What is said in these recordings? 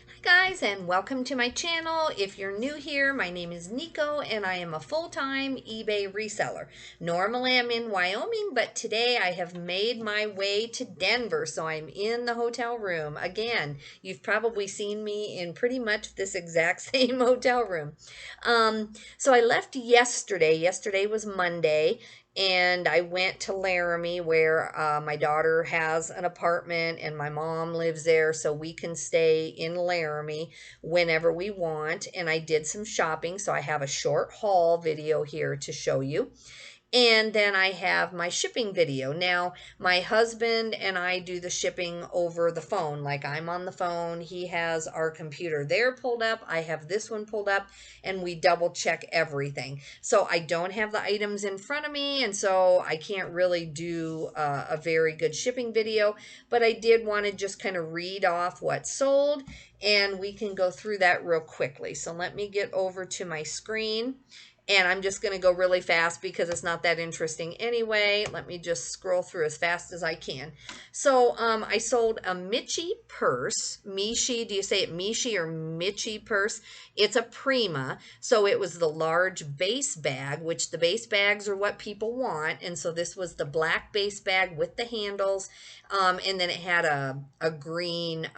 Hi guys, and welcome to my channel. If you're new here, my name is Nico and I am a full-time eBay reseller. Normally I'm in Wyoming, but today I have made my way to Denver, so I'm in the hotel room. Again, you've probably seen me in pretty much this exact same hotel room. So I left yesterday. Yesterday was Monday, and I went to Laramie where my daughter has an apartment and my mom lives there, so we can stay in Laramie whenever we want. And I did some shopping, so I have a short haul video here to show you. And then I have my shipping video. Now, my husband and I do the shipping over the phone. Like, I'm on the phone, he has our computer there pulled up, I have this one pulled up, and we double check everything. So I don't have the items in front of me, and so I can't really do a very good shipping video, but I did want to just kind of read off what sold, and we can go through that real quickly. So let me get over to my screen. And I'm just going to go really fast because it's not that interesting anyway. Let me just scroll through as fast as I can. So I sold a Michi purse. Michi, do you say it Michi or Michi purse? It's a Prima. So it was the large base bag, which the base bags are what people want. And so this was the black base bag with the handles. And then it had a green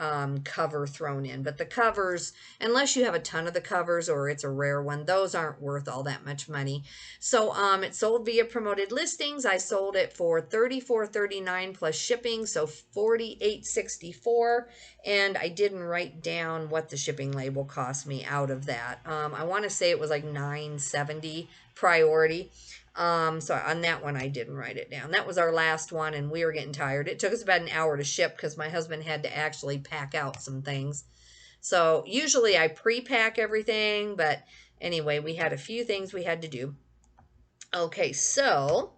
cover thrown in. But the covers, unless you have a ton of the covers or it's a rare one, those aren't worth all that much money. So it sold via promoted listings. I sold it for $34.39 plus shipping, so $48.64. And I didn't write down what the shipping label cost me out of that. I want to say it was like $9.70 priority. So on that one, I didn't write it down. That was our last one, and we were getting tired. It took us about an hour to ship because my husband had to actually pack out some things. So usually I pre-pack everything, but anyway, we had a few things we had to do. Okay, so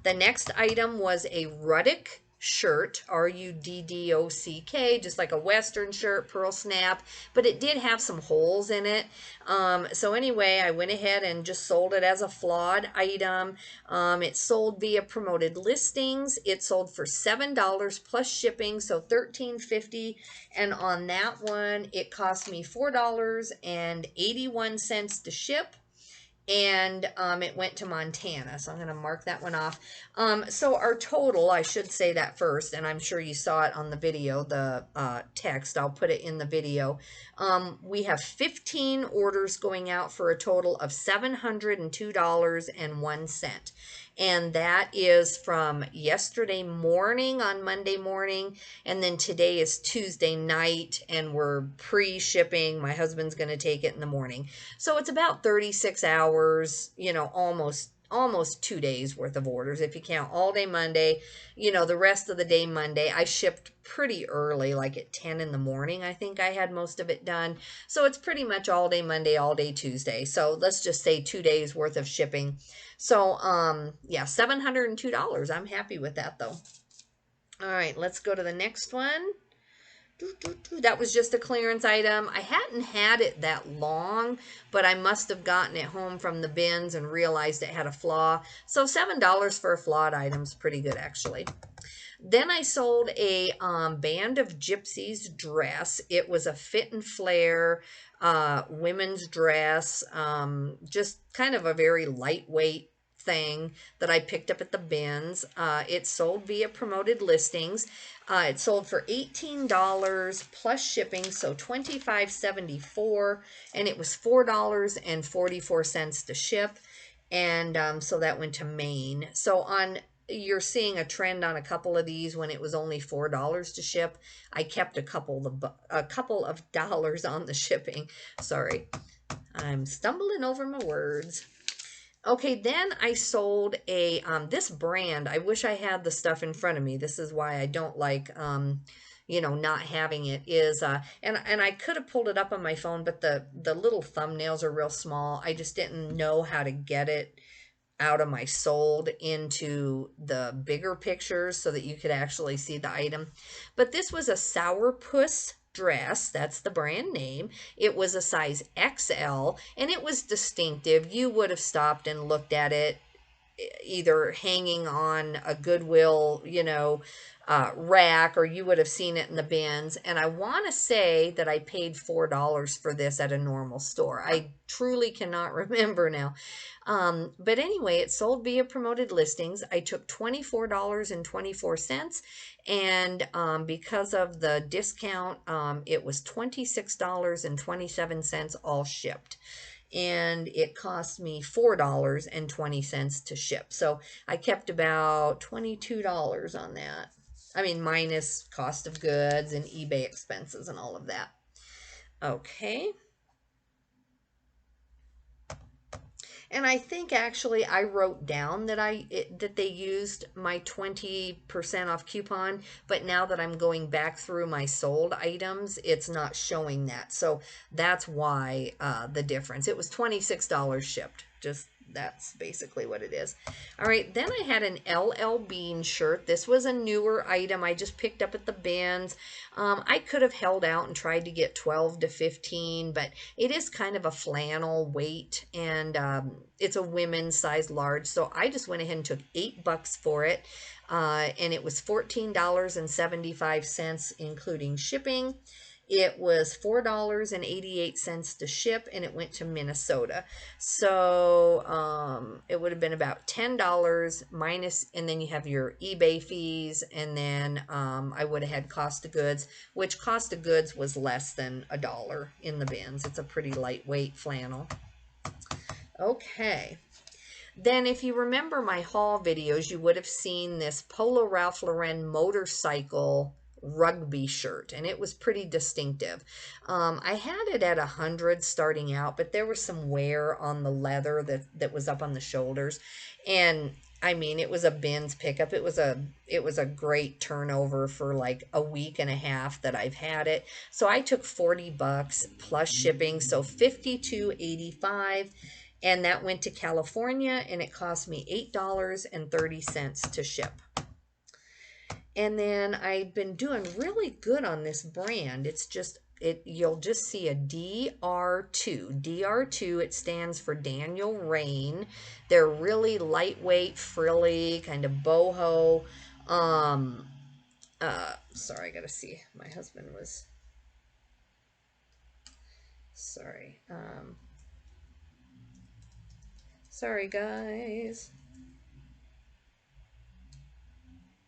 the next item was a Ruddock shirt, R-U-D-D-O-C-K, just like a Western shirt, pearl snap, but it did have some holes in it. So anyway, I went ahead and just sold it as a flawed item. It sold via promoted listings. It sold for $7 plus shipping, so $13.50. And on that one, it cost me $4.81 to ship. And it went to Montana, so I'm going to mark that one off. So our total, I should say that first, and I'm sure you saw it on the video, the text, I'll put it in the video. We have 15 orders going out for a total of $702.01. And that is from yesterday morning on Monday morning, and then today is Tuesday night, and we're pre-shipping. My husband's going to take it in the morning. So it's about 36 hours, you know, almost 2 days worth of orders if you count all day Monday, you know, the rest of the day Monday. I shipped pretty early, like at 10 in the morning. I think I had most of it done. So it's pretty much all day Monday, all day Tuesday. So let's just say 2 days worth of shipping. So yeah, $702. I'm happy with that though. All right, let's go to the next one. That was just a clearance item. I hadn't had it that long, but I must have gotten it home from the bins and realized it had a flaw. So $7 for a flawed item is pretty good, actually. Then I sold a Band of Gypsies dress. It was a fit and flare women's dress, just kind of a very lightweight thing that I picked up at the bins. It sold via promoted listings. It sold for $18 plus shipping, so $25.74, and it was $4.44 to ship. And so that went to Maine. So you're seeing a trend on a couple of these when it was only $4 to ship. I kept a couple of dollars on the shipping. Sorry, I'm stumbling over my words. Okay, then I sold a this brand. I wish I had the stuff in front of me. This is why I don't like you know, not having it. Is and I could have pulled it up on my phone, but the little thumbnails are real small. I just didn't know how to get it out of my sold into the bigger pictures so that you could actually see the item. But this was a sourpuss dress. That's the brand name. It was a size XL, and it was distinctive. You would have stopped and looked at it either hanging on a Goodwill, rack, or you would have seen it in the bins. And I want to say that I paid $4 for this at a normal store. I truly cannot remember now. But anyway, it sold via promoted listings. I took $24.24, and because of the discount, it was $26.27 all shipped. And it cost me $4.20 to ship. So I kept about $22 on that. I mean, minus cost of goods and eBay expenses and all of that. Okay. And I think actually I wrote down that that they used my 20% off coupon, but now that I'm going back through my sold items, it's not showing that. So that's why the difference. It was $26 shipped. Just that's basically what it is. All right, then I had an LL Bean shirt. This was a newer item I just picked up at the bins. I could have held out and tried to get 12 to 15, but it is kind of a flannel weight, and it's a women's size large. So I just went ahead and took $8 for it, and it was $14.75, including shipping. It was $4.88 to ship, and it went to Minnesota. So it would have been about $10 minus, and then you have your eBay fees, and then I would have had cost of goods, which cost of goods was less than $1 in the bins. It's a pretty lightweight flannel. Okay. Then if you remember my haul videos, you would have seen this Polo Ralph Lauren motorcycle rugby shirt, and it was pretty distinctive. I had it at 100 starting out, but there was some wear on the leather that was up on the shoulders, and I mean, it was a bins pickup. It was a great turnover for like a week and a half that I've had it. So I took $40 plus shipping, so $52.85. And that went to California, and it cost me $8.30 to ship. And then I've been doing really good on this brand. It's just, you'll just see a DR2. DR2, it stands for Daniel Rain. They're really lightweight, frilly, kind of boho. Sorry, I gotta see. My husband was, sorry. Sorry, guys.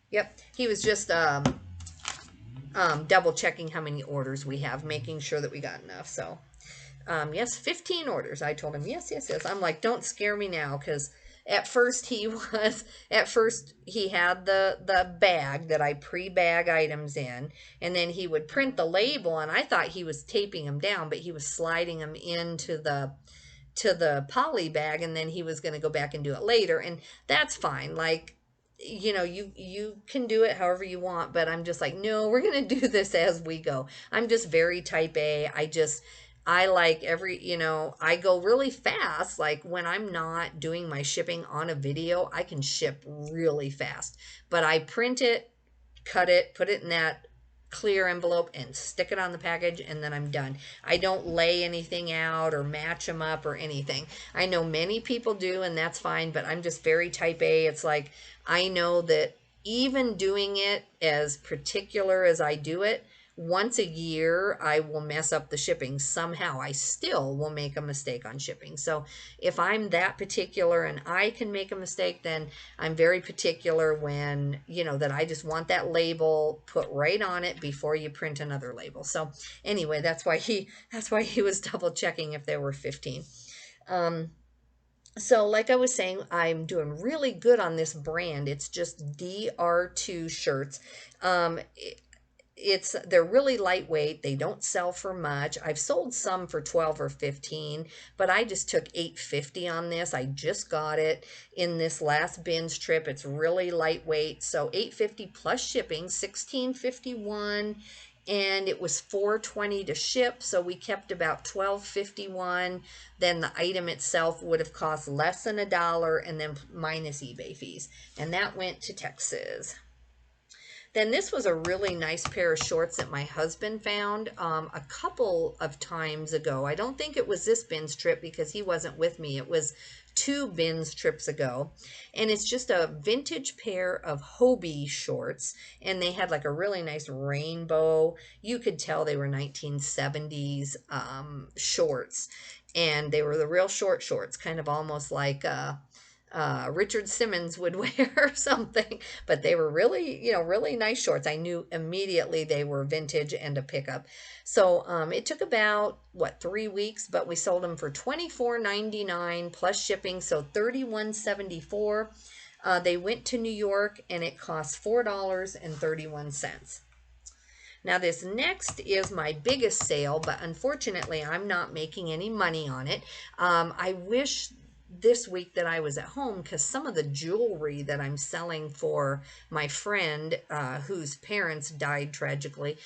Yep, he was just double checking how many orders we have, making sure that we got enough. So, yes, 15 orders. I told him, yes, yes, yes. I'm like, don't scare me now, because at first he had the bag that I pre-bag items in, and then he would print the label, and I thought he was taping them down, but he was sliding them into the poly bag, and then he was going to go back and do it later, and that's fine. Like, you can do it however you want, but I'm just like, no, we're going to do this as we go. I'm just very type A. I like I go really fast. Like when I'm not doing my shipping on a video, I can ship really fast, but I print it, cut it, put it in that clear envelope and stick it on the package, and then I'm done. I don't lay anything out or match them up or anything. I know many people do, and that's fine, but I'm just very type A. It's like, I know that even doing it as particular as I do it, once a year I will mess up the shipping somehow. I still will make a mistake on shipping. So if I'm that particular and I can make a mistake, then I'm very particular when, that I just want that label put right on it before you print another label. So anyway, that's why he was double checking if there were 15. So like I was saying, I'm doing really good on this brand. It's just DR2 shirts. They're really lightweight. They don't sell for much. I've sold some for 12 or 15, but I just took $8.50 on this. I just got it in this last bins trip. It's really lightweight. So $8.50 plus shipping, $16.51, and it was $4.20 to ship. So we kept about $12.51. Then the item itself would have cost less than $1, and then minus eBay fees. And that went to Texas. Then this was a really nice pair of shorts that my husband found a couple of times ago. I don't think it was this bins trip because he wasn't with me. It was 2 bins trips ago, and it's just a vintage pair of Hobie shorts, and they had like a really nice rainbow. You could tell they were 1970s shorts, and they were the real short shorts, kind of almost like Richard Simmons would wear or something, but they were really, really nice shorts. I knew immediately they were vintage and a pickup. So it took about, 3 weeks, but we sold them for $24.99 plus shipping, so $31.74. They went to New York and it cost $4.31. Now this next is my biggest sale, but unfortunately I'm not making any money on it. I wish this week that I was at home, because some of the jewelry that I'm selling for my friend whose parents died tragically,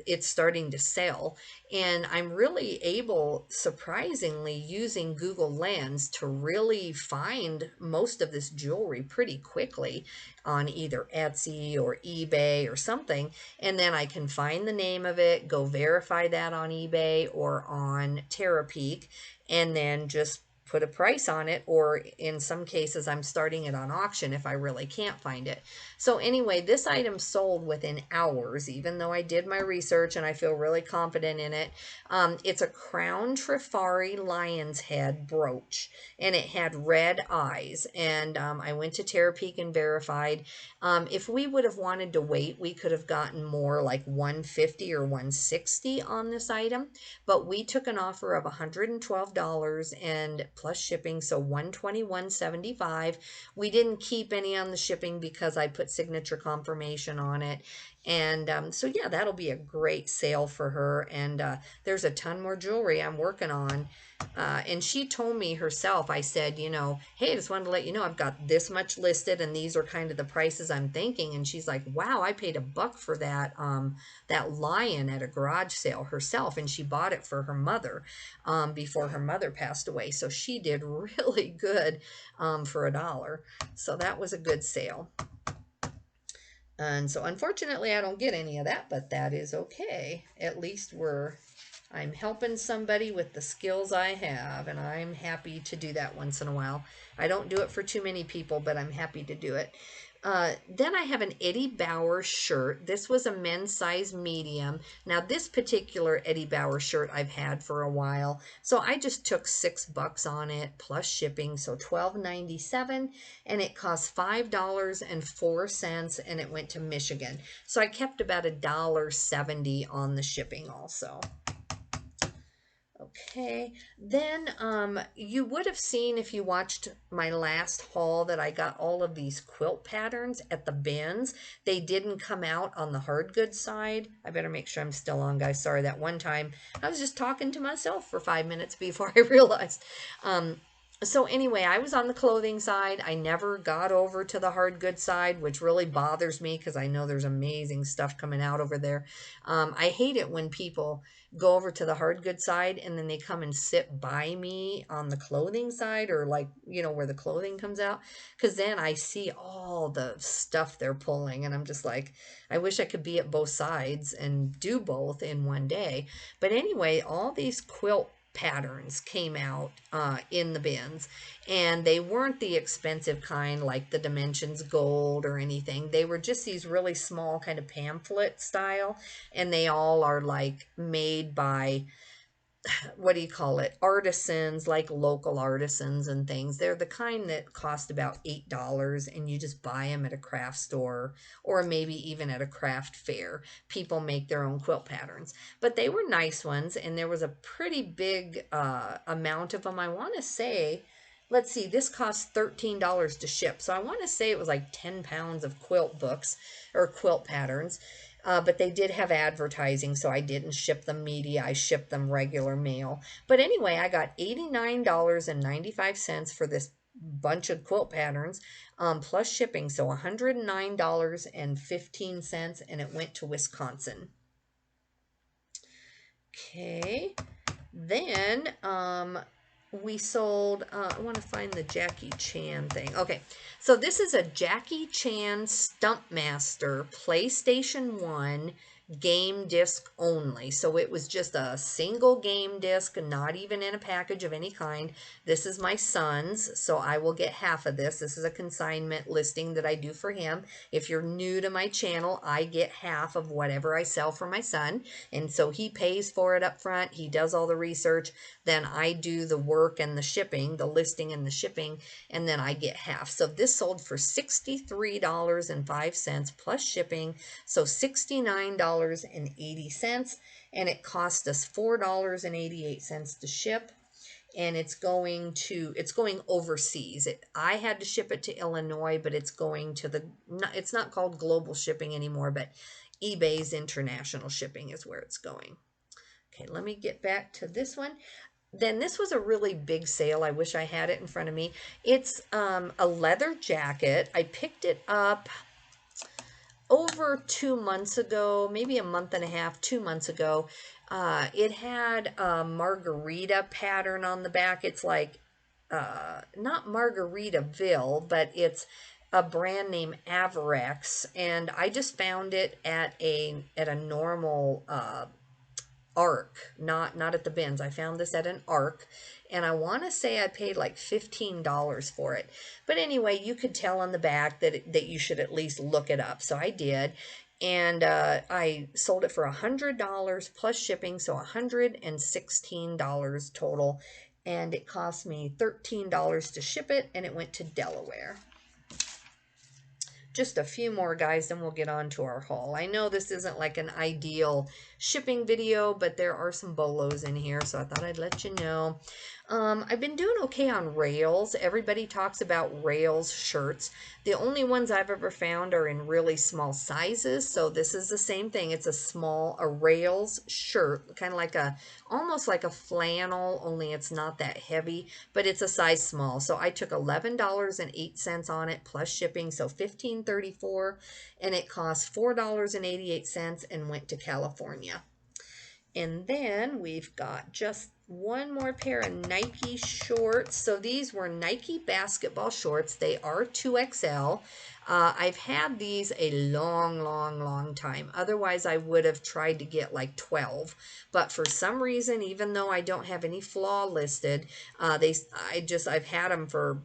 it's starting to sell, and I'm really able, surprisingly, using Google Lens to really find most of this jewelry pretty quickly on either Etsy or eBay or something, and then I can find the name of it, go verify that on eBay or on Terapeak, and then just put a price on it, or in some cases I'm starting it on auction if I really can't find it. So anyway, this item sold within hours, even though I did my research and I feel really confident in it. It's a Crown Trifari lion's head brooch, and it had red eyes, and I went to Terapeak and verified. If we would have wanted to wait, we could have gotten more, like $150 or $160 on this item, but we took an offer of $112 and plus shipping, so $121.75. We didn't keep any on the shipping because I put signature confirmation on it. And so yeah, that'll be a great sale for her. And there's a ton more jewelry I'm working on. And she told me herself, I said, hey, I just wanted to let you know I've got this much listed and these are kind of the prices I'm thinking. And she's like, wow, I paid $1 for that that lion at a garage sale herself, and she bought it for her mother before her mother passed away. So she did really good for $1. So that was a good sale. And so unfortunately I don't get any of that, but that is okay. At least I'm helping somebody with the skills I have, and I'm happy to do that once in a while. I don't do it for too many people, but I'm happy to do it. Then I have an Eddie Bauer shirt. This was a men's size medium. Now this particular Eddie Bauer shirt I've had for a while, so I just took $6 on it plus shipping, so $12.97, and it cost $5.04, and it went to Michigan. So I kept about $1.70 on the shipping also. Okay, then you would have seen, if you watched my last haul, that I got all of these quilt patterns at the bins. They didn't come out on the hard goods side. I better make sure I'm still on, guys. Sorry, that one time I was just talking to myself for 5 minutes before I realized. So anyway, I was on the clothing side. I never got over to the hard goods side, which really bothers me because I know there's amazing stuff coming out over there. I hate it when people go over to the hard goods side and then they come and sit by me on the clothing side, or like, where the clothing comes out, because then I see all the stuff they're pulling and I'm just like, I wish I could be at both sides and do both in one day. But anyway, all these quilt patterns came out in the bins, and they weren't the expensive kind like the Dimensions Gold or anything. They were just these really small kind of pamphlet style, and they all are like made by, what do you call it, artisans, like local artisans and things. They're the kind that cost about $8, and you just buy them at a craft store or maybe even at a craft fair. People make their own quilt patterns, but they were nice ones, and there was a pretty big amount of them. I want to say, let's see, this cost $13 to ship, so I want to say it was like 10 pounds of quilt books or quilt patterns. But they did have advertising, so I didn't ship them media. I shipped them regular mail. But anyway, I got $89.95 for this bunch of quilt patterns plus shipping, so $109.15, and it went to Wisconsin. Okay, then we sold, I want to find the Jackie Chan thing. Okay, so this is a Jackie Chan Stuntmaster PlayStation 1 game disc only. So it was just a single game disc, not even in a package of any kind. This is my son's, so I will get half of this. This is a consignment listing that I do for him. If you're new to my channel, I get half of whatever I sell for my son. And so he pays for it up front. He does all the research. Then I do the work and the shipping, the listing and the shipping, and then I get half. So this sold for $63.05 plus shipping. So $69.80, and it cost us $4.88 to ship. And it's going overseas. I had to ship it to Illinois, but it's going to it's not called global shipping anymore, but eBay's international shipping is where it's going. Okay, let me get back to this one. Then this was a really big sale. I wish I had it in front of me. It's a leather jacket. I picked it up over 2 months ago, maybe a month and a half, 2 months ago. It had a margarita pattern on the back. It's like, not Margaritaville, but it's a brand name Averex. And I just found it at a normal Arc, not at the bins. I found this at an Arc, and I want to say I paid like $15 for it. But anyway, you could tell on the back that you should at least look it up. So I did, and I sold it for $100 plus shipping, so $116 total, and it cost me $13 to ship it, and it went to Delaware. Just a few more, guys, then we'll get on to our haul. I know this isn't like an ideal shipping video, but there are some BOLOS in here, so I thought I'd let you know. I've been doing okay on rails. Everybody talks about rails shirts. The only ones I've ever found are in really small sizes, so this is the same thing. It's a rails shirt, kind of like almost like a flannel, only it's not that heavy, but it's a size small. So I took $11.08 on it plus shipping, so $15.34, and it cost $4.88 and went to California. And then we've got just one more pair of Nike shorts. So these were Nike basketball shorts. They are 2XL. I've had these a long time. Otherwise, I would have tried to get like 12. But for some reason, even though I don't have any flaw listed, I've had them for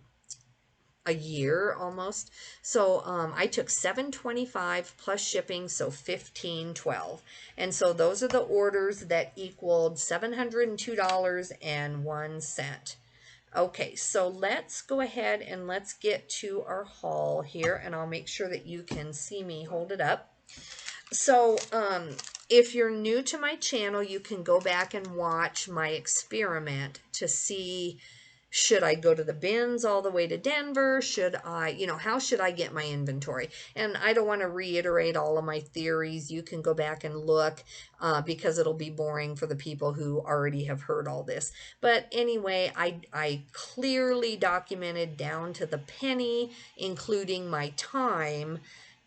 a year almost. So I took $7.25 plus shipping, so $15.12. And so those are the orders that equaled $702.01. Okay, so let's go ahead and let's get to our haul here, and I'll make sure that you can see me hold it up. So if you're new to my channel, you can go back and watch my experiment to see, should I go to the bins all the way to Denver? Should I, how should I get my inventory? And I don't want to reiterate all of my theories. You can go back and look because it'll be boring for the people who already have heard all this. But anyway, I clearly documented down to the penny, including my time,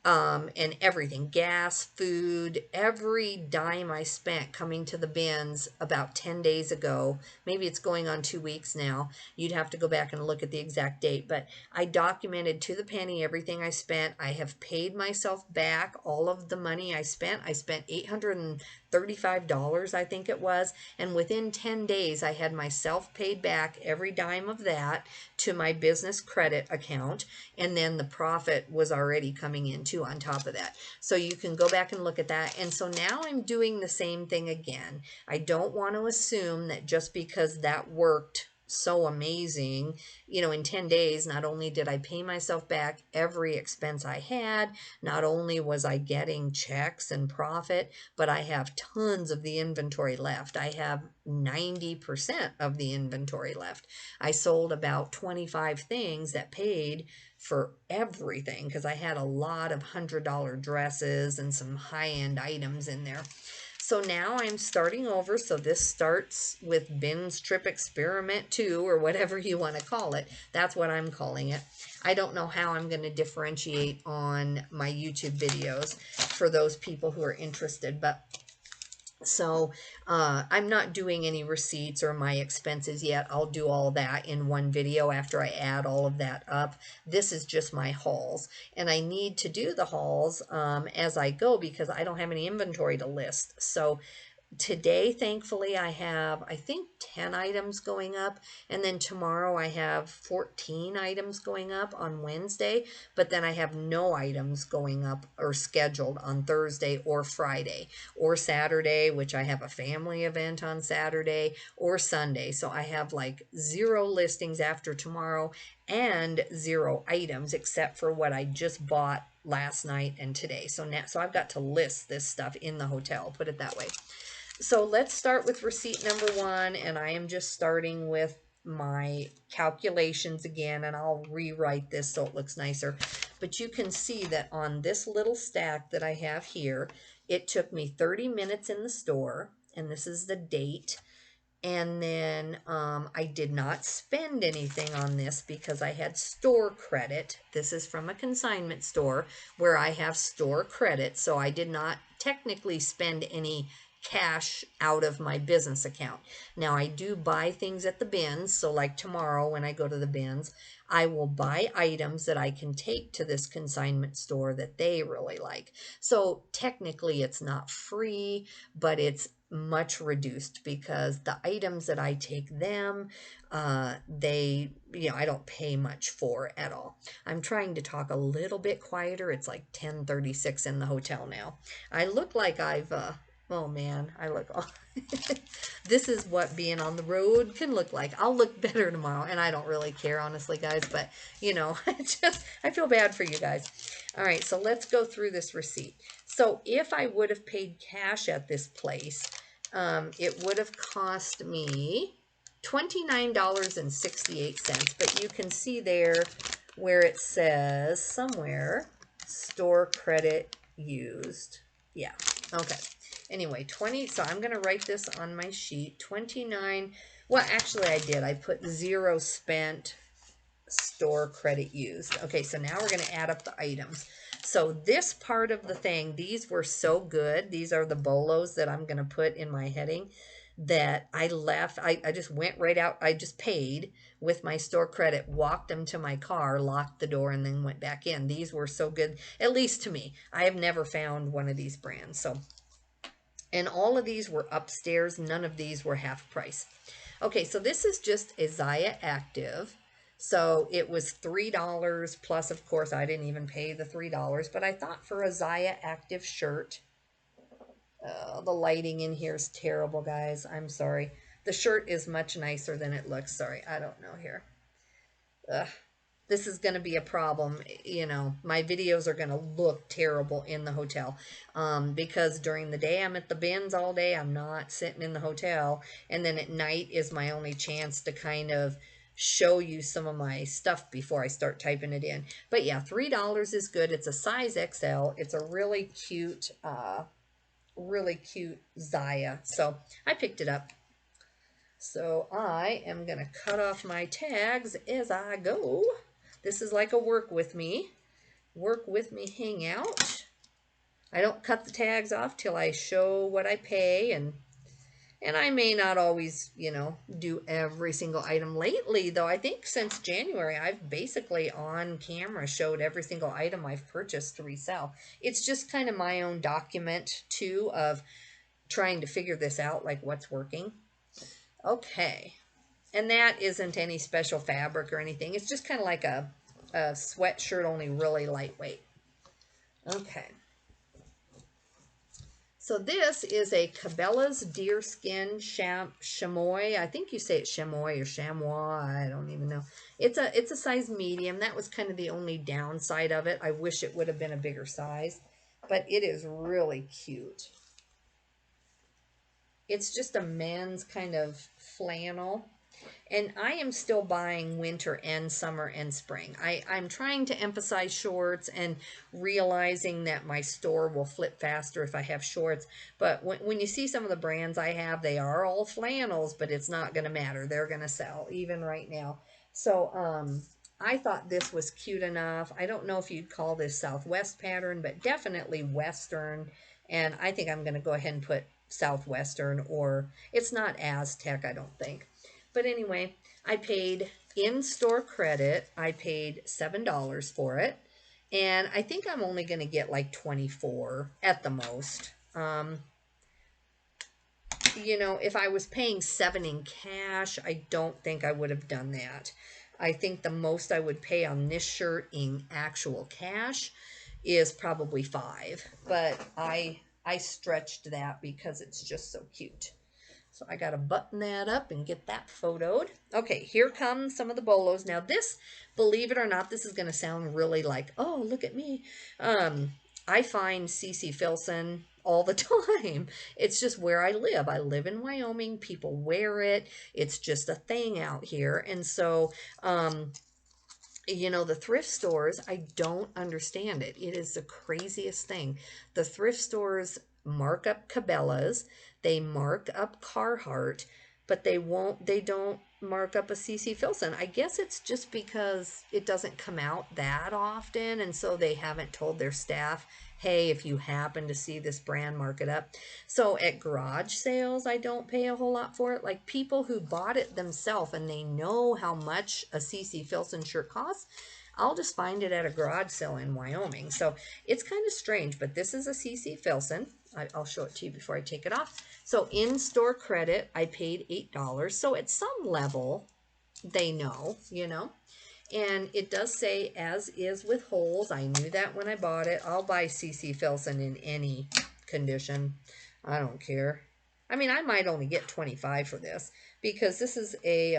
and everything, gas, food, every dime I spent coming to the bins about 10 days ago. Maybe it's going on 2 weeks now. You'd have to go back and look at the exact date, but I documented to the penny everything I spent. I have paid myself back all of the money I spent. I spent $835, I think it was, and within 10 days I had myself paid back every dime of that to my business credit account, and then the profit was already coming in too on top of that. So you can go back and look at that. And so now I'm doing the same thing again. I don't want to assume that just because that worked so amazing, in 10 days, not only did I pay myself back every expense I had, not only was I getting checks and profit, but I have tons of the inventory left. I have 90% of the inventory left. I sold about 25 things that paid for everything because I had a lot of $100 dresses and some high-end items in there. So now I'm starting over. So this starts with Bin's Trip Experiment 2, or whatever you want to call it. That's what I'm calling it. I don't know how I'm going to differentiate on my YouTube videos for those people who are interested, but So I'm not doing any receipts or my expenses yet. I'll do all that in one video after I add all of that up. This is just my hauls. And I need to do the hauls as I go because I don't have any inventory to list. So today, thankfully, I have, I think, 10 items going up. And then tomorrow I have 14 items going up on Wednesday. But then I have no items going up or scheduled on Thursday or Friday or Saturday, which I have a family event on Saturday, or Sunday. So I have like 0 listings after tomorrow and 0 items except for what I just bought last night and today. So now, so I've got to list this stuff in the hotel, put it that way. So let's start with receipt number 1, and I am just starting with my calculations again, and I'll rewrite this so it looks nicer. But you can see that on this little stack that I have here, it took me 30 minutes in the store, and this is the date. And then I did not spend anything on this because I had store credit. This is from a consignment store where I have store credit. So I did not technically spend any cash out of my business account. Now I do buy things at the bins. So like tomorrow when I go to the bins, I will buy items that I can take to this consignment store that they really like. So technically it's not free, but it's much reduced because the items that I take them, they, I don't pay much for at all. I'm trying to talk a little bit quieter. It's like 10:36 in the hotel now. I look like I've, oh man, I look, this is what being on the road can look like. I'll look better tomorrow, and I don't really care, honestly, guys, but, I feel bad for you guys. All right, so let's go through this receipt. So if I would have paid cash at this place, it would have cost me $29.68, but you can see there where it says somewhere, store credit used. Yeah, okay. Anyway, so I'm going to write this on my sheet. 29, well, actually I did. I put 0 spent, store credit used. Okay, so now we're going to add up the items. So this part of the thing, these were so good. These are the BOLOS that I'm going to put in my heading that I left. I just went right out. I just paid with my store credit, walked them to my car, locked the door, and then went back in. These were so good, at least to me. I have never found one of these brands. So, and all of these were upstairs. None of these were half price. Okay, so this is just a Zaya Active. So it was $3 plus, of course, I didn't even pay the $3, but I thought for a Zaya Active shirt, the lighting in here is terrible, guys. I'm sorry. The shirt is much nicer than it looks. Sorry, I don't know here. Ugh. This is going to be a problem. My videos are going to look terrible in the hotel because during the day I'm at the bins all day. I'm not sitting in the hotel. And then at night is my only chance to kind of show you some of my stuff before I start typing it in. But yeah, $3 is good. It's a size XL. It's a really cute Zaya. So I picked it up. So I am going to cut off my tags as I go. This is like a work with me hangout. I don't cut the tags off till I show what I pay, and I may not always, do every single item. Lately, though, I think since January, I've basically on camera showed every single item I've purchased to resell. It's just kind of my own document, too, of trying to figure this out, like what's working. Okay. And that isn't any special fabric or anything. It's just kind of like a sweatshirt, only really lightweight. Okay. So this is a Cabela's Deerskin Chamois. I think you say it's chamois or chamois. I don't even know. It's a size medium. That was kind of the only downside of it. I wish it would have been a bigger size. But it is really cute. It's just a men's kind of flannel. And I am still buying winter and summer and spring. I'm trying to emphasize shorts and realizing that my store will flip faster if I have shorts. But when you see some of the brands I have, they are all flannels, but it's not going to matter. They're going to sell, even right now. So I thought this was cute enough. I don't know if you'd call this Southwest pattern, but definitely Western. And I think I'm going to go ahead and put Southwestern, or it's not Aztec, I don't think. But anyway, I paid in-store credit. I paid $7 for it. And I think I'm only going to get like 24 at the most. You know, if I was paying 7 in cash, I don't think I would have done that. I think the most I would pay on this shirt in actual cash is probably 5. But I stretched that because it's just so cute. So I got to button that up and get that photoed. Okay, here come some of the bolos. Now this, believe it or not, this is going to sound really like, oh, look at me. I find CC Filson all the time. It's just where I live. I live in Wyoming. People wear it. It's just a thing out here. And so, you know, the thrift stores, I don't understand it. It is the craziest thing. The thrift stores mark up Cabela's, they mark up Carhartt, but they don't mark up a CC Filson. I guess it's just because it doesn't come out that often, and so they haven't told their staff, hey, if you happen to see this brand, mark it up. So at garage sales, I don't pay a whole lot for it. Like people who bought it themselves and they know how much a CC Filson shirt costs, I'll just find it at a garage sale in Wyoming. So it's kind of strange, but this is a CC Filson. I'll show it to you before I take it off. So in-store credit, I paid $8. So at some level, they know, you know. And it does say, as is with holes. I knew that when I bought it. I'll buy CC Filson in any condition. I don't care. I mean, I might only get 25 for this because this is a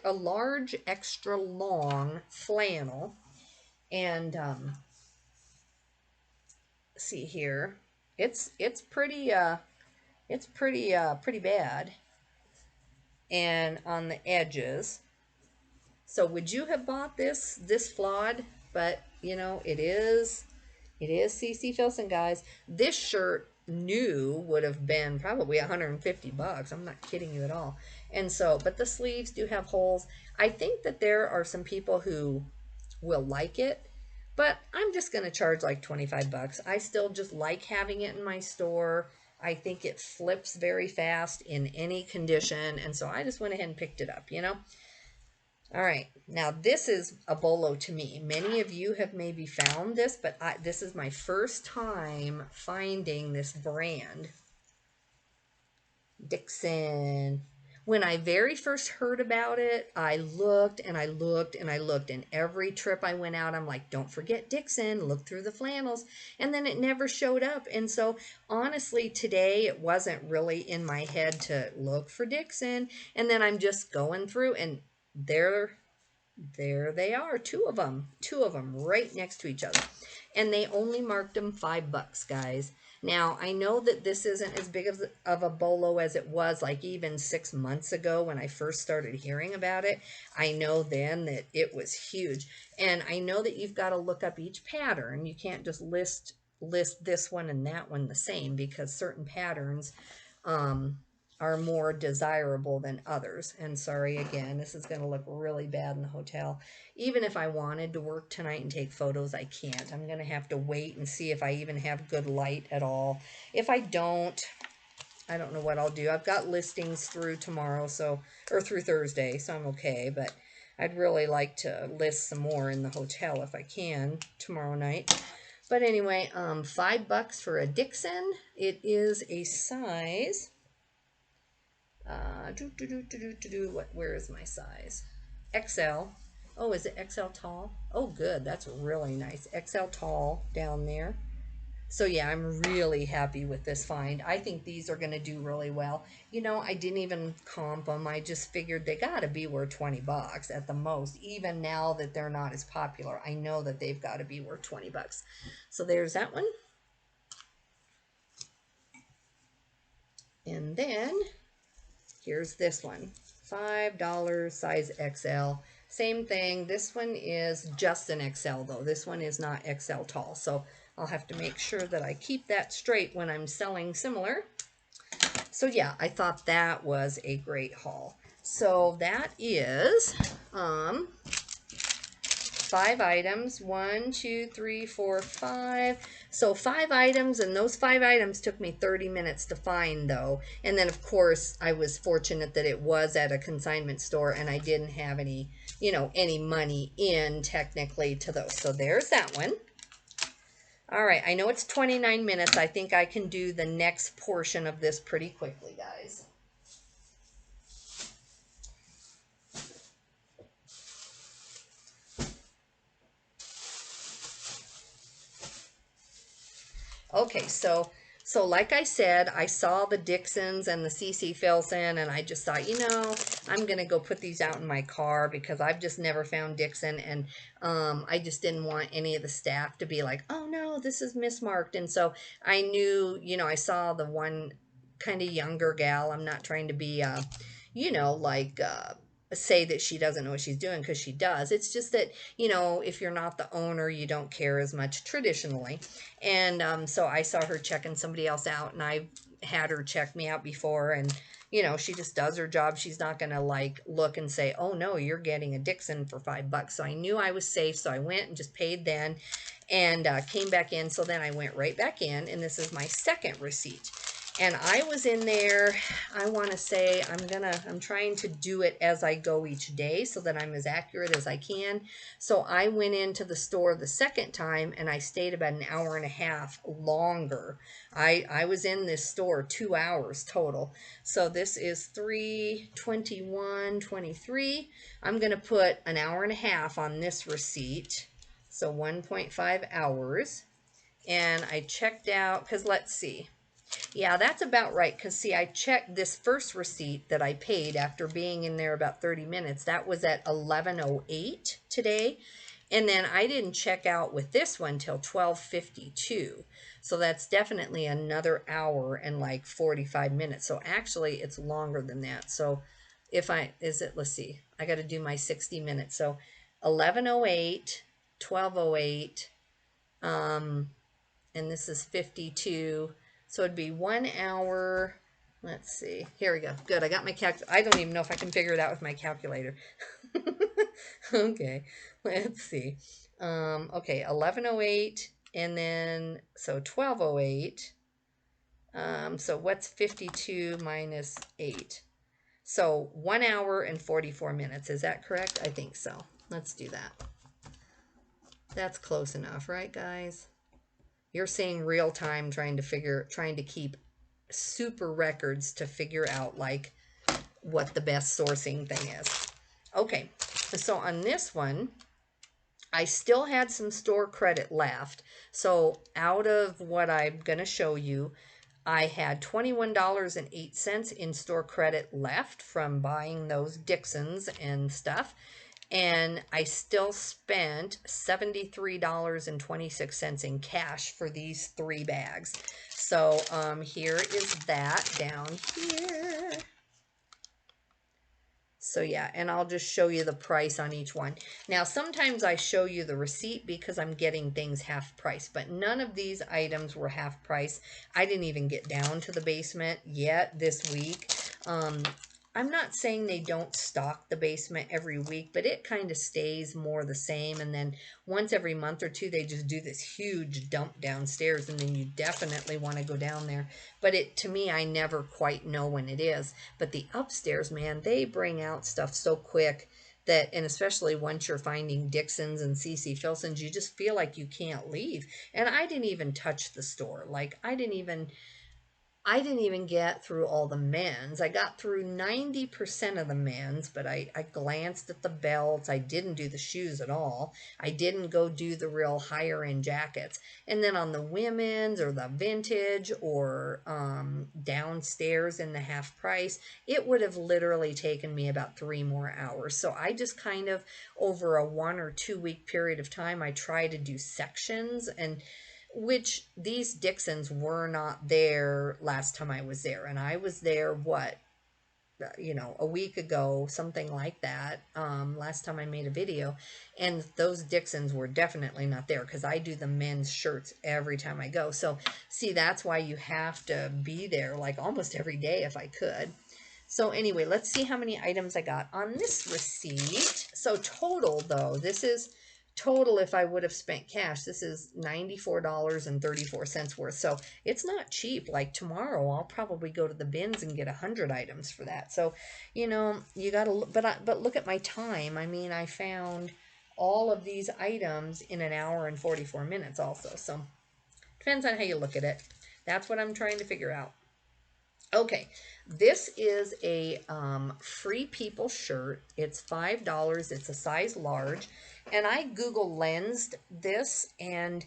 large extra long flannel. And see here, it's pretty bad. And on the edges. So would you have bought this flawed? But you know, it is CC Filson, guys. This shirt new would have been probably $150. I'm not kidding you at all. And so, but the sleeves do have holes. I think that there are some people who will like it, but I'm just going to charge like 25 bucks. I still just like having it in my store. I think it flips very fast in any condition. And so I just went ahead and picked it up, you know. All right, now this is a bolo to me. Many of you have maybe found this, but this is my first time finding this brand. Dixon. When I very first heard about it, I looked and I looked and I looked, and every trip I went out, I'm like, don't forget Dixon, look through the flannels, and then it never showed up. And so honestly, today it wasn't really in my head to look for Dixon, and then I'm just going through, and there they are, two of them right next to each other, and they only marked them $5, guys. Now I know that this isn't as big of a bolo as it was like even 6 months ago when I first started hearing about it. I know then that it was huge, and I know that you've got to look up each pattern. You can't just list this one and that one the same, because certain patterns are more desirable than others. And sorry again, this is going to look really bad in the hotel. Even if I wanted to work tonight and take photos, I can't. I'm going to have to wait and see if I even have good light at all. If I don't, I don't know what I'll do. I've got listings through tomorrow, or through Thursday, so I'm okay. But I'd really like to list some more in the hotel if I can tomorrow night. But anyway, $5 for a Dixon. It is a size... where is my size? XL. Oh, is it XL tall? Oh, good. That's really nice. XL tall down there. So yeah, I'm really happy with this find. I think these are going to do really well. You know, I didn't even comp them. I just figured they got to be worth 20 bucks at the most. Even now that they're not as popular, I know that they've got to be worth 20 bucks. So there's that one. And then here's this one, $5, size XL. Same thing. This one is just an XL though. This one is not XL tall. So I'll have to make sure that I keep that straight when I'm selling similar. So yeah, I thought that was a great haul. So that is 5 items. 1, 2, 3, 4, 5. So 5 items, and those 5 items took me 30 minutes to find though. And then of course I was fortunate that it was at a consignment store and I didn't have any, you know, any money in technically to those. So there's that one. All right, I know it's 29 minutes. I think I can do the next portion of this pretty quickly, guys. Okay, so like I said, I saw the Dixons and the CC Filson, and I just thought, you know, I'm gonna go put these out in my car because I've just never found Dixon, and I just didn't want any of the staff to be like, oh no, this is mismarked. And so I knew, you know, I saw the one kind of younger gal. I'm not trying to be, you know, like say that she doesn't know what she's doing, because she does. It's just that, you know, if you're not the owner, you don't care as much traditionally. And so I saw her checking somebody else out, and I had her check me out before, and you know, she just does her job. She's not gonna like look and say, oh no, you're getting a Dixon for $5. So I knew I was safe, so I went and just paid then, and came back in. So then I went right back in, and this is my second receipt. And I was in there, I want to say, I'm trying to do it as I go each day so that I'm as accurate as I can. So I went into the store the second time and I stayed about an hour and a half longer. I was in this store 2 hours total. So this is 3:21:23. I'm going to put an hour and a half on this receipt. So 1.5 hours. And I checked out, because let's see. Yeah, that's about right. Because, see, I checked this first receipt that I paid after being in there about 30 minutes. That was at 11:08 today. And then I didn't check out with this one till 12:52. So that's definitely another hour and like 45 minutes. So actually, it's longer than that. So if let's see, I got to do my 60 minutes. So 11:08, 12:08, and this is 52. So it'd be 1 hour. Let's see. Here we go. Good. I got my I don't even know if I can figure it out with my calculator. Okay. Let's see. Okay. 11:08, and then so 12:08. So what's 52 minus 8? So 1 hour and 44 minutes. Is that correct? I think so. Let's do that. That's close enough, right, guys? You're seeing real time trying to keep super records to figure out like what the best sourcing thing is. Okay, so on this one, I still had some store credit left. So out of what I'm going to show you, I had $21.08 in store credit left from buying those Dixons and stuff. And I still spent $73.26 in cash for these 3 bags. So here is that down here. So yeah, and I'll just show you the price on each one. Now, sometimes I show you the receipt because I'm getting things half price, but none of these items were half price. I didn't even get down to the basement yet this week. I'm not saying they don't stock the basement every week, but it kind of stays more the same. And then once every month or two, they just do this huge dump downstairs, and then you definitely want to go down there. But to me, I never quite know when it is. But the upstairs, man, they bring out stuff so quick that, and especially once you're finding Dixons and CC Filsons, you just feel like you can't leave. And I didn't even touch the store. Like, I didn't even get through all the men's. I got through 90% of the men's, but I glanced at the belts. I didn't do the shoes at all. I didn't go do the real higher end jackets. And then on the women's or the vintage or downstairs in the half price, it would have literally taken me about 3 more hours. So I just kind of, over a 1 or 2 week period of time, I try to do sections, and which these Dixons were not there last time I was there. And I was there, what, a week ago, something like that, last time I made a video. And those Dixons were definitely not there because I do the men's shirts every time I go. So, see, that's why you have to be there like almost every day if I could. So anyway, let's see how many items I got on this receipt. So total, though, this is total, if I would have spent cash, this is $94.34 worth. So it's not cheap. Like tomorrow, I'll probably go to the bins and get 100 items for that. So, you know, you got to, but look at my time. I mean, I found all of these items in an hour and 44 minutes also. So depends on how you look at it. That's what I'm trying to figure out. Okay, this is a Free People shirt. It's $5. It's a size large. And I Google lensed this, and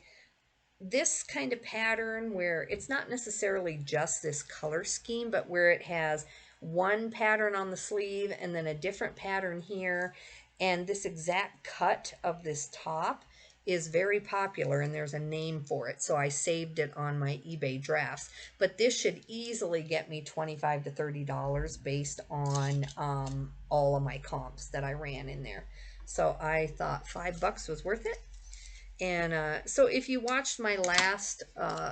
this kind of pattern where it's not necessarily just this color scheme, but where it has one pattern on the sleeve and then a different pattern here, and this exact cut of this top is very popular, and there's a name for it, so I saved it on my eBay drafts. But this should easily get me $25 to $30 based on all of my comps that I ran in there. So I thought $5 was worth it. And so if you watched my last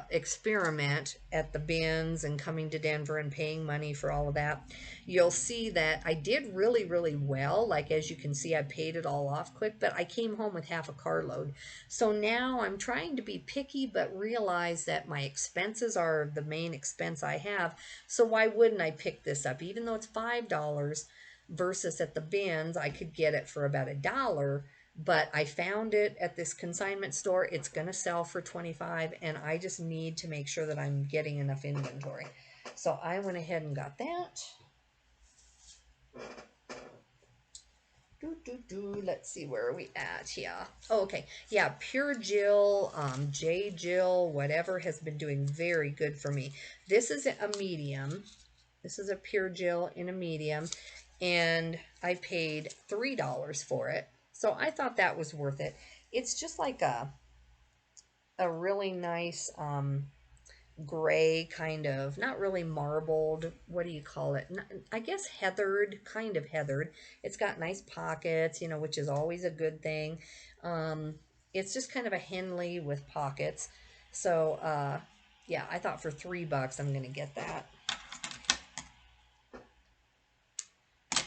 experiment at the bins and coming to Denver and paying money for all of that, you'll see that I did really, really well. Like, as you can see, I paid it all off quick, but I came home with half a carload. So now I'm trying to be picky, but realize that my expenses are the main expense I have. So why wouldn't I pick this up? Even though it's $5 versus at the bins, I could get it for about $1. But I found it at this consignment store. It's going to sell for $25, and I just need to make sure that I'm getting enough inventory. So I went ahead and got that. Let's see, where are we at here? Oh, okay. Yeah, Pure Jill, J Jill, whatever, has been doing very good for me. This is a medium. This is a Pure Jill in a medium, and I paid $3 for it. So I thought that was worth it. It's just like a really nice gray, kind of, not really marbled, what do you call it? I guess heathered, kind of heathered. It's got nice pockets, you know, which is always a good thing. It's just kind of a Henley with pockets. So yeah, I thought for $3 I'm going to get that.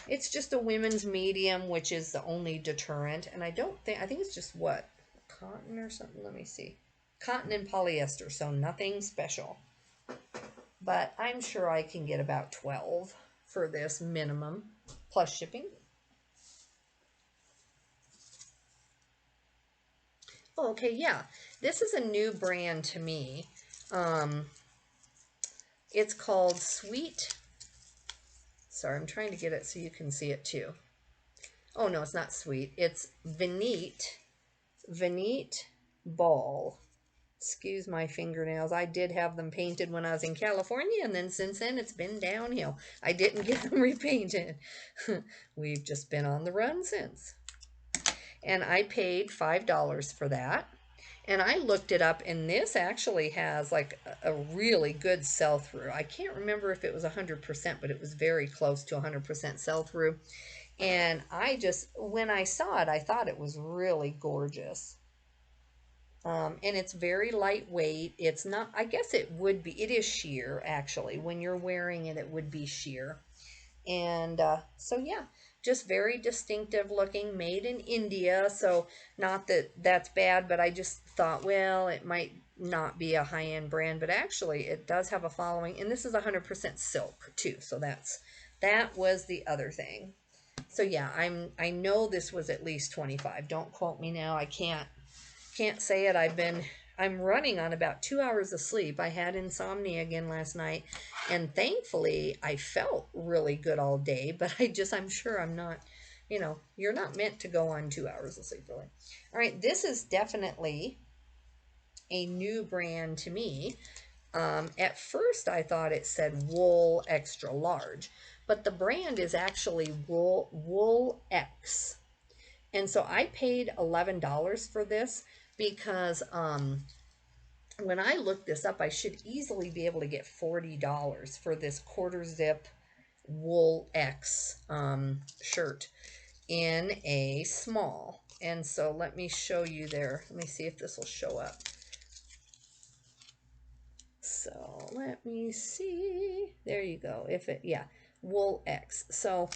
It's just a women's medium, which is the only deterrent. And I think it's just what? Cotton or something? Let me see. Cotton and polyester, so nothing special. But I'm sure I can get about 12 for this minimum, plus shipping. Oh, okay, yeah. This is a new brand to me. It's called Sweet. Sorry, I'm trying to get it so you can see it too. Oh, no, it's not Sweet. It's Vinite Ball. Excuse my fingernails. I did have them painted when I was in California, and then since then it's been downhill. I didn't get them repainted. We've just been on the run since. And I paid $5 for that. And I looked it up, and this actually has like a really good sell-through. I can't remember if it was 100%, but it was very close to 100% sell-through. And when I saw it, I thought it was really gorgeous. And it's very lightweight. It's not, I guess it is sheer, actually. When you're wearing it, it would be sheer. And so, yeah, just very distinctive looking, made in India. So not that that's bad, but I just thought, well, it might not be a high-end brand, but actually it does have a following. And this is 100% silk too. So that was the other thing. So yeah, I know this was at least 25. Don't quote me now. I can't say it. I'm running on about 2 hours of sleep. I had insomnia again last night, and thankfully I felt really good all day, but I'm sure I'm not, you're not meant to go on 2 hours of sleep, really. All right, this is definitely a new brand to me. At first I thought it said Wool Extra Large, but the brand is actually Wool X. And so I paid $11 for this because when I looked this up, I should easily be able to get $40 for this quarter zip Wool X shirt in a small. And so let me show you there. Let me see if this will show up. So let me see. There you go. Yeah, Wool X. So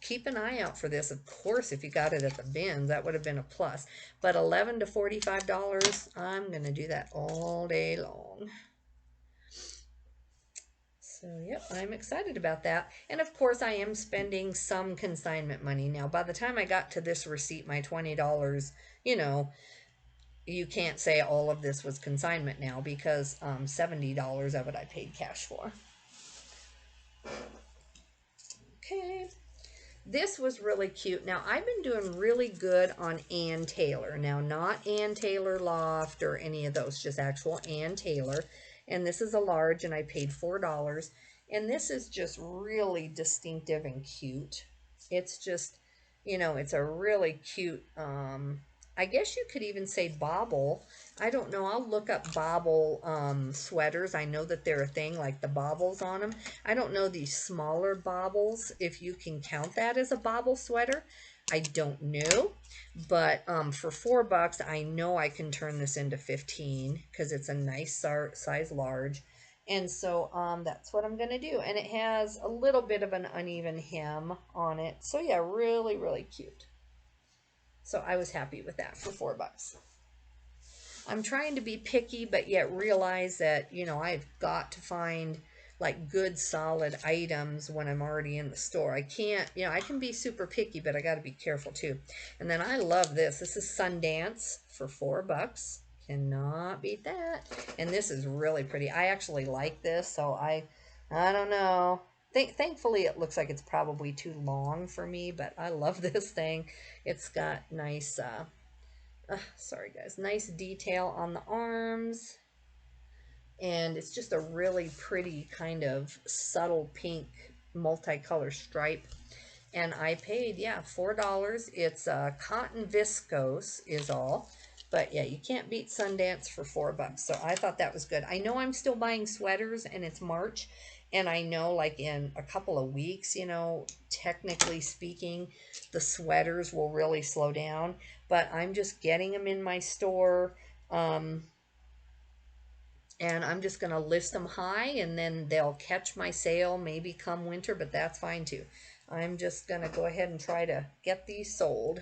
Keep an eye out for this. Of course, if you got it at the bins, that would have been a plus. But $11 to $45, I'm going to do that all day long. So, yep, I'm excited about that. And of course, I am spending some consignment money. Now, by the time I got to this receipt, my $20, you know, you can't say all of this was consignment now because $70 of it I paid cash for. Okay. This was really cute. Now, I've been doing really good on Ann Taylor. Now, not Ann Taylor Loft or any of those, just actual Ann Taylor. And this is a large, and I paid $4. And this is just really distinctive and cute. It's just, you know, it's a really cute, I guess you could even say bobble. I don't know. I'll look up bobble sweaters. I know that they're a thing, like the bobbles on them. I don't know these smaller bobbles, if you can count that as a bobble sweater. I don't know. But for $4, I know I can turn this into 15 because it's a nice size large. And so that's what I'm going to do. And it has a little bit of an uneven hem on it. So yeah, really, really cute. So I was happy with that for $4. I'm trying to be picky, but yet realize that, you know, I've got to find like good solid items when I'm already in the store. I can't, you know, I can be super picky, but I got to be careful too. And then I love this. This is Sundance for $4. Cannot beat that. And this is really pretty. I actually like this, so I don't know. Thankfully, it looks like it's probably too long for me, but I love this thing. It's got nice, sorry guys, nice detail on the arms. And it's just a really pretty kind of subtle pink multicolor stripe. And I paid, yeah, $4. It's cotton viscose is all. But yeah, you can't beat Sundance for $4. So I thought that was good. I know I'm still buying sweaters and it's March. And I know like in a couple of weeks, you know, technically speaking, the sweaters will really slow down. But I'm just getting them in my store. And I'm just going to list them high and then they'll catch my sale maybe come winter, but that's fine too. I'm just going to go ahead and try to get these sold.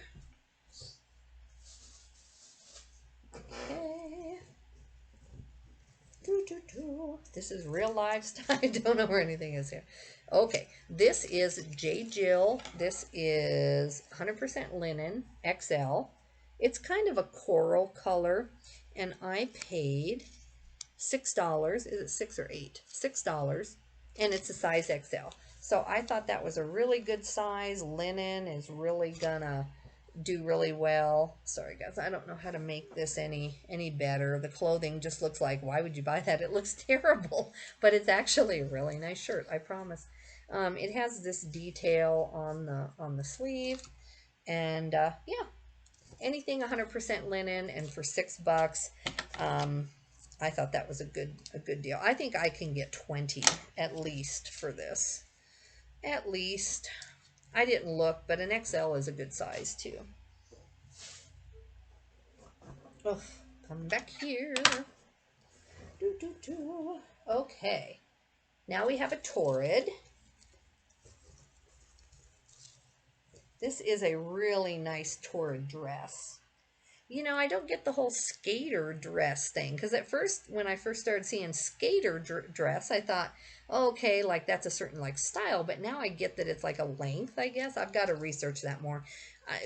Okay. This is real lifestyle. I don't know where anything is here. Okay, this is J. Jill. This is 100% linen, XL. It's kind of a coral color, and I paid $6. Is it 6 or 8? $6, and it's a size XL. So I thought that was a really good size. Linen is really gonna do really well. Sorry guys, I don't know how to make this any better. The clothing just looks like, why would you buy that? It looks terrible, but it's actually a really nice shirt, I promise. It has this detail on the sleeve, and yeah, anything 100% linen, and for $6, I thought that was a good deal. I think I can get 20 at least for this. At least. I didn't look, but an XL is a good size too. Oh, come back here. Okay. Now we have a Torrid. This is a really nice Torrid dress. You know, I don't get the whole skater dress thing, because at first, when I first started seeing skater dress, I thought, oh, okay, like that's a certain like style, but now I get that it's like a length, I guess. I've got to research that more.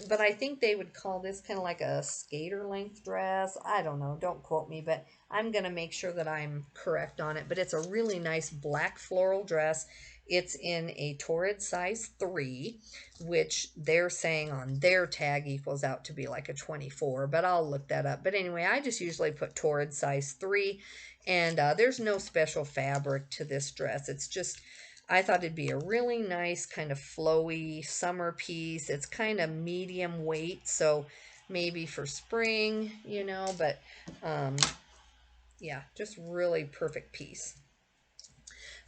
But I think they would call this kind of like a skater length dress. I don't know, don't quote me, but I'm going to make sure that I'm correct on it. But it's a really nice black floral dress. It's in a Torrid size 3, which they're saying on their tag equals out to be like a 24, but I'll look that up. But anyway, I just usually put Torrid size 3, and there's no special fabric to this dress. It's just, I thought it'd be a really nice kind of flowy summer piece. It's kind of medium weight, so maybe for spring, you know, but yeah, just really perfect piece.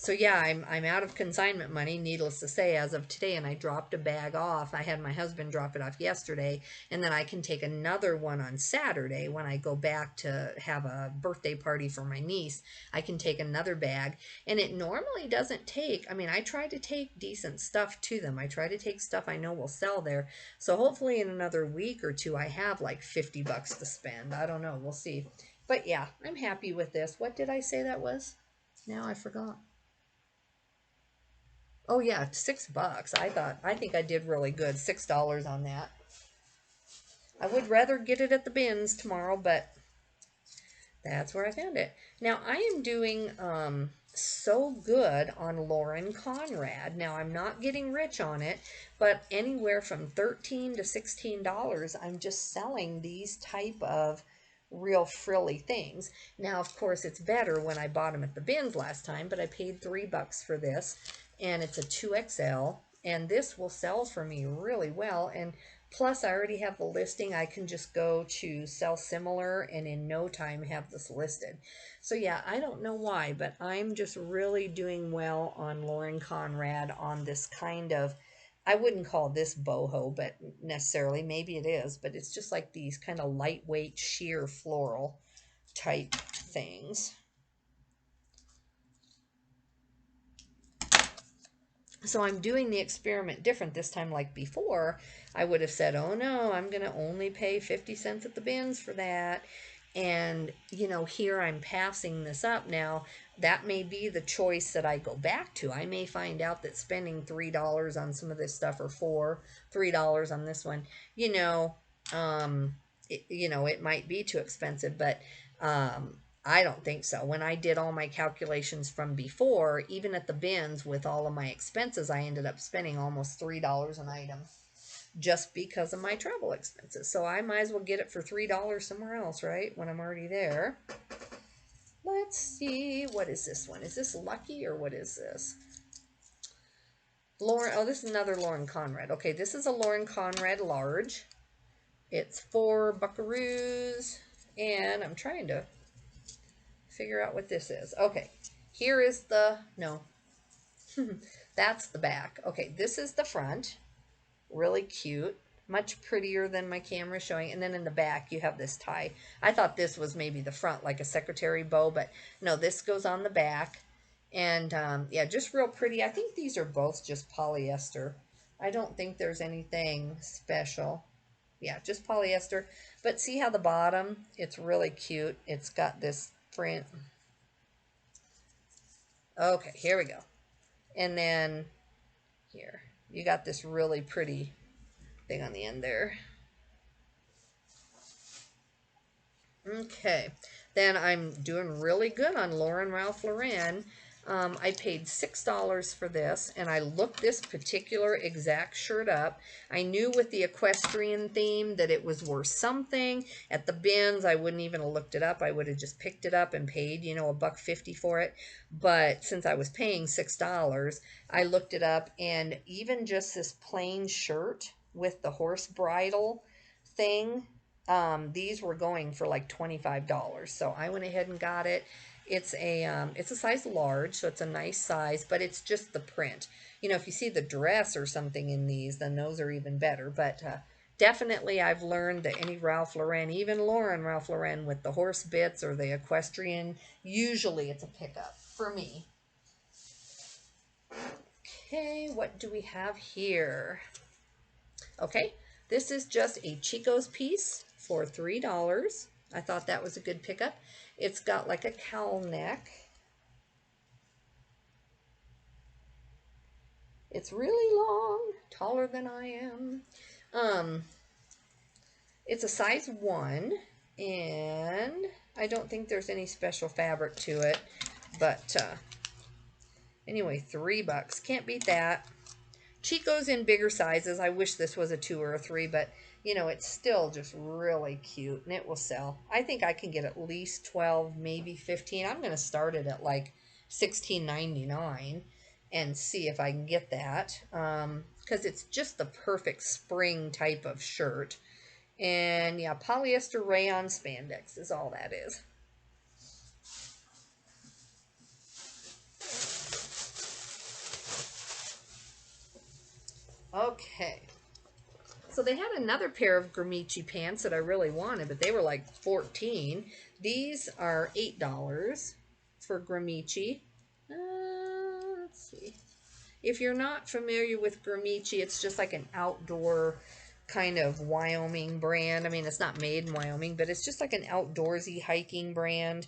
So yeah, I'm out of consignment money, needless to say, as of today, and I dropped a bag off. I had my husband drop it off yesterday, and then I can take another one on Saturday when I go back to have a birthday party for my niece. I can take another bag, and it normally doesn't take, I mean, I try to take decent stuff to them. I try to take stuff I know will sell there. So hopefully in another week or two I have like 50 bucks to spend. I don't know, we'll see. But yeah, I'm happy with this. What did I say that was? Now I forgot. Oh yeah, $6. I think I did really good. $6 on that. I would rather get it at the bins tomorrow, but that's where I found it. Now I am doing so good on Lauren Conrad. Now I'm not getting rich on it, but anywhere from $13 to $16, I'm just selling these type of real frilly things. Now, of course, it's better when I bought them at the bins last time, but I paid $3 for this, and it's a 2XL, and this will sell for me really well. And plus, I already have the listing. I can just go to Sell Similar and in no time have this listed. So yeah, I don't know why, but I'm just really doing well on Lauren Conrad on this kind of, I wouldn't call this boho, but necessarily, maybe it is, but it's just like these kind of lightweight sheer floral type things. So I'm doing the experiment different this time. Like before, I would have said, oh no, I'm going to only pay 50 cents at the bins for that. And, you know, here I'm passing this up now. That may be the choice that I go back to. I may find out that spending $3 on some of this stuff, or $3 on this one, it might be too expensive, but I don't think so. When I did all my calculations from before, even at the bins with all of my expenses, I ended up spending almost $3 an item just because of my travel expenses. So I might as well get it for $3 somewhere else, right? When I'm already there. Let's see. What is this one? Is this Lucky or what is this? Lauren. Oh, this is another Lauren Conrad. Okay, this is a Lauren Conrad large. It's 4 buckaroos. And I'm trying to figure out what this is. Okay, here is the, no, that's the back. Okay, this is the front. Really cute. Much prettier than my camera showing. And then in the back, you have this tie. I thought this was maybe the front, like a secretary bow, but no, this goes on the back. And yeah, just real pretty. I think these are both just polyester. I don't think there's anything special. Yeah, just polyester. But see how the bottom, it's really cute. It's got this print. Okay, here we go. And then here, you got this really pretty thing on the end there. Okay, then I'm doing really good on Lauren Ralph Lauren. I paid $6 for this, and I looked this particular exact shirt up. I knew with the equestrian theme that it was worth something. At the bins, I wouldn't even have looked it up. I would have just picked it up and paid, $1.50 for it. But since I was paying $6, I looked it up, and even just this plain shirt with the horse bridle thing, these were going for like $25. So I went ahead and got it. It's a size large, so it's a nice size, but it's just the print. If you see the dress or something in these, then those are even better. But definitely I've learned that any Ralph Lauren, even Lauren Ralph Lauren with the horse bits or the equestrian, usually it's a pickup for me. Okay, what do we have here? Okay, this is just a Chico's piece for $3. I thought that was a good pickup. It's got like a cowl neck. It's really long, taller than I am. It's a size 1, and I don't think there's any special fabric to it, but anyway, $3. Can't beat that. Chico's in bigger sizes. I wish this was a 2 or a 3, but it's still just really cute and it will sell. I think I can get at least 12, maybe 15. I'm going to start it at like $16.99 and see if I can get that, because it's just the perfect spring type of shirt. And yeah, polyester rayon spandex is all that is. Okay. So they had another pair of Gramici pants that I really wanted, but they were like 14. These are $8 for Gramici. Let's see. If you're not familiar with Gramici, it's just like an outdoor kind of Wyoming brand. I mean, it's not made in Wyoming, but it's just like an outdoorsy hiking brand.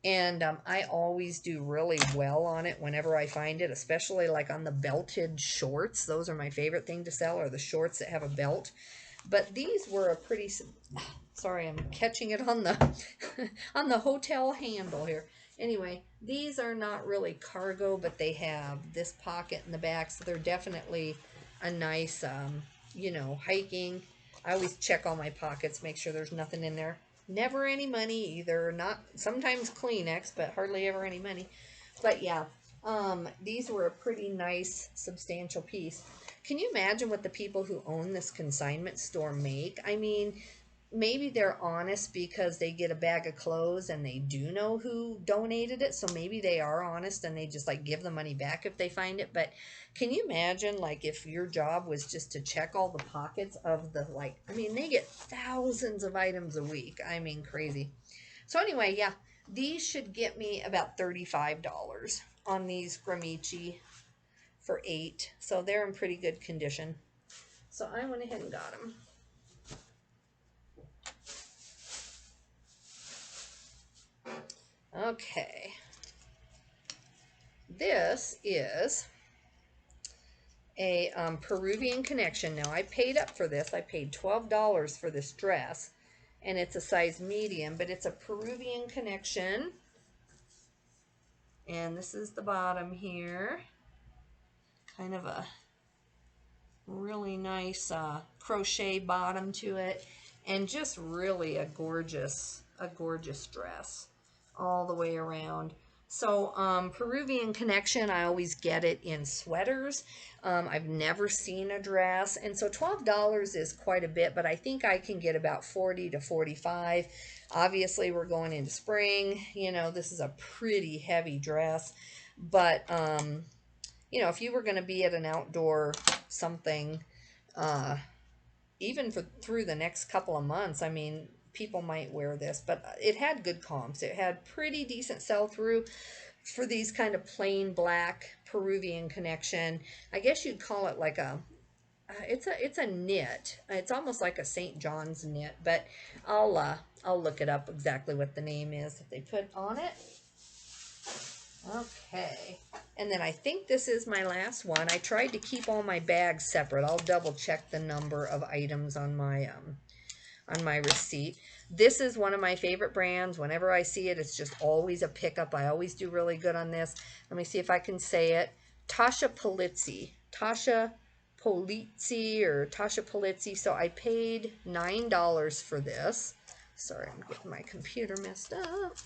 And I always do really well on it whenever I find it, especially like on the belted shorts. Those are my favorite thing to sell, are the shorts that have a belt. But these were a pretty, sorry, I'm catching it on the on the hotel handle here. Anyway, these are not really cargo, but they have this pocket in the back, so they're definitely a nice, you know, hiking. I always check all my pockets, make sure there's nothing in there. Never any money either. Not sometimes Kleenex, but hardly ever any money. But yeah, these were a pretty nice, substantial piece. Can you imagine what the people who own this consignment store make? I mean, maybe they're honest because they get a bag of clothes and they do know who donated it, so maybe they are honest and they just like give the money back if they find it. But can you imagine like if your job was just to check all the pockets of the, like, I mean, they get thousands of items a week. I mean, crazy. So anyway, yeah, these should get me about $35 on these Gramici for 8. So they're in pretty good condition. So I went ahead and got them. Okay. This is a Peruvian Connection. Now, I paid up for this. I paid $12 for this dress, and it's a size medium, but it's a Peruvian Connection. And this is the bottom here. Kind of a really nice crochet bottom to it, and just really a gorgeous dress all the way around. So Peruvian Connection, I always get it in sweaters. I've never seen a dress, and so $12 is quite a bit, but I think I can get about 40 to 45. Obviously, we're going into spring. You know, this is a pretty heavy dress, but you know, if you were going to be at an outdoor something, uh, even for through the next couple of months, I mean, people might wear this. But it had good comps. It had pretty decent sell-through for these kind of plain black Peruvian Connection. I guess you'd call it like a, it's a knit. It's almost like a St. John's knit, but I'll look it up exactly what the name is that they put on it. Okay, and then I think this is my last one. I tried to keep all my bags separate. I'll double check the number of items on my receipt. This is one of my favorite brands. Whenever I see it, it's just always a pickup. I always do really good on this. Let me see if I can say it. Tasha Polizzi. Tasha Polizzi or Tasha Polizzi. So I paid $9 for this. Sorry, I'm getting my computer messed up.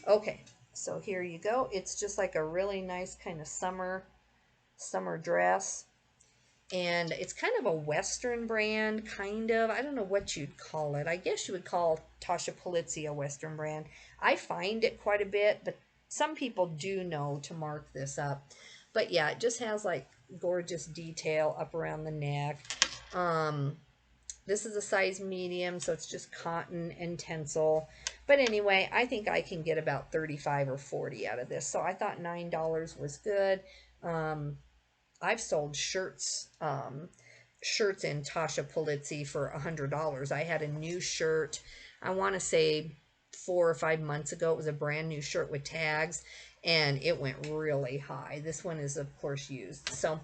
Okay, so here you go. It's just like a really nice kind of summer dress. And it's kind of a Western brand, kind of. I don't know what you'd call it. I guess you would call Tasha Polizzi a Western brand. I find it quite a bit, but some people do know to mark this up. But yeah, it just has like gorgeous detail up around the neck. This is a size medium, so it's just cotton and tencel. But anyway, I think I can get about 35 or 40 out of this. So I thought $9 was good. I've sold shirts in Tasha Polizzi for $100. I had a new shirt, I want to say 4 or 5 months ago. It was a brand new shirt with tags, and it went really high. This one is, of course, used. So,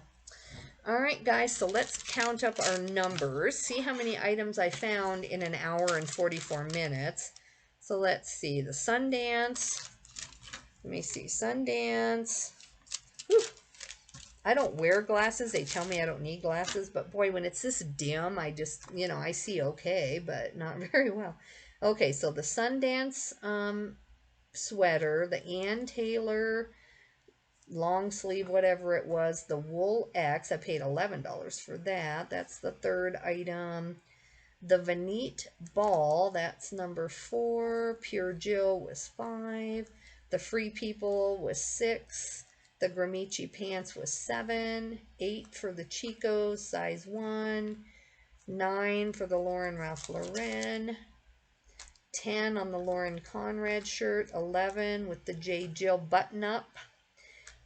all right, guys, so let's count up our numbers. See how many items I found in an hour and 44 minutes. So let's see. The Sundance. Let me see. Sundance. Whew. I don't wear glasses. They tell me I don't need glasses. But boy, when it's this dim, I just, you know, I see okay, but not very well. Okay, so the Sundance sweater, the Ann Taylor long sleeve, whatever it was, the Wool X, I paid $11 for that. That's the third item. The Vanite Ball, that's number 4. Pure Jill was 5. The Free People was 6. The Gramici pants was 7, 8 for the Chicos, size 1, 9 for the Lauren Ralph Lauren, 10 on the Lauren Conrad shirt, 11 with the J. Jill button-up,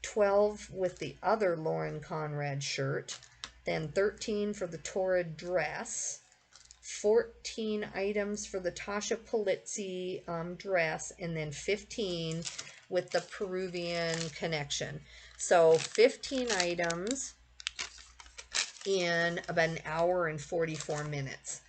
12 with the other Lauren Conrad shirt, then 13 for the Torrid dress, 14 items for the Tasha Polizzi dress, and then 15 with the Peruvian connection. So 15 items in about an hour and 44 minutes.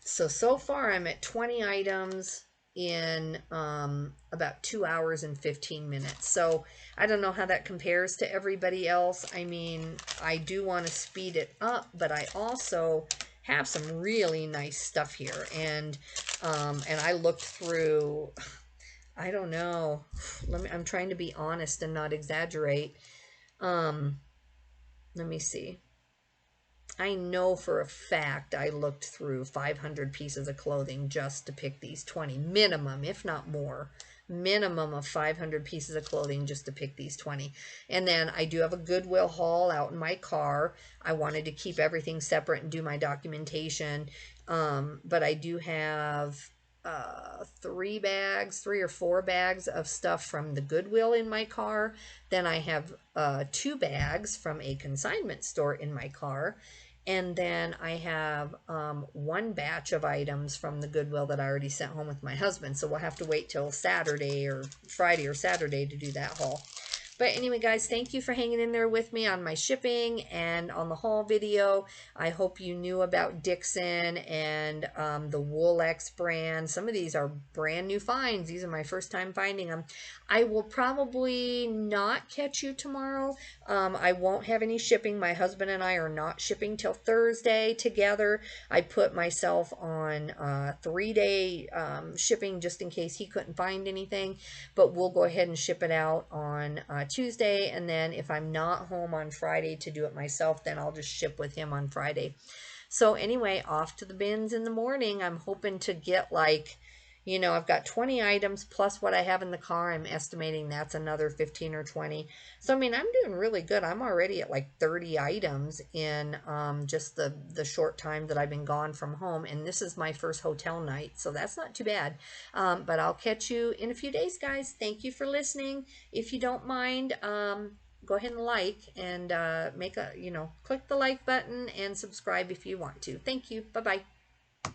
So far I'm at 20 items in about 2 hours and 15 minutes. So I don't know how that compares to everybody else. I mean, I do want to speed it up, but I also have some really nice stuff here. And I looked through, I don't know, I'm trying to be honest and not exaggerate. Let me see. I know for a fact I looked through 500 pieces of clothing just to pick these 20. Minimum, if not more. Minimum of 500 pieces of clothing just to pick these 20. And then I do have a Goodwill haul out in my car. I wanted to keep everything separate and do my documentation. But I do have 3 or 4 bags of stuff from the Goodwill in my car. Then I have 2 bags from a consignment store in my car. And then I have 1 batch of items from the Goodwill that I already sent home with my husband. So we'll have to wait till Saturday or Friday or Saturday to do that haul. But anyway, guys, thank you for hanging in there with me on my shipping and on the haul video. I hope you knew about Dixon and the Wool-X brand. Some of these are brand new finds. These are my first time finding them. I will probably not catch you tomorrow. I won't have any shipping. My husband and I are not shipping till Thursday together. I put myself on 3-day shipping just in case he couldn't find anything. But we'll go ahead and ship it out on Tuesday, and then if I'm not home on Friday to do it myself, then I'll just ship with him on Friday. So anyway, off to the bins in the morning. I'm hoping to get like, you know, I've got 20 items plus what I have in the car. I'm estimating that's another 15 or 20. So, I mean, I'm doing really good. I'm already at like 30 items in just the short time that I've been gone from home. And this is my first hotel night, so that's not too bad. But I'll catch you in a few days, guys. Thank you for listening. If you don't mind, go ahead and like and click the like button and subscribe if you want to. Thank you. Bye-bye.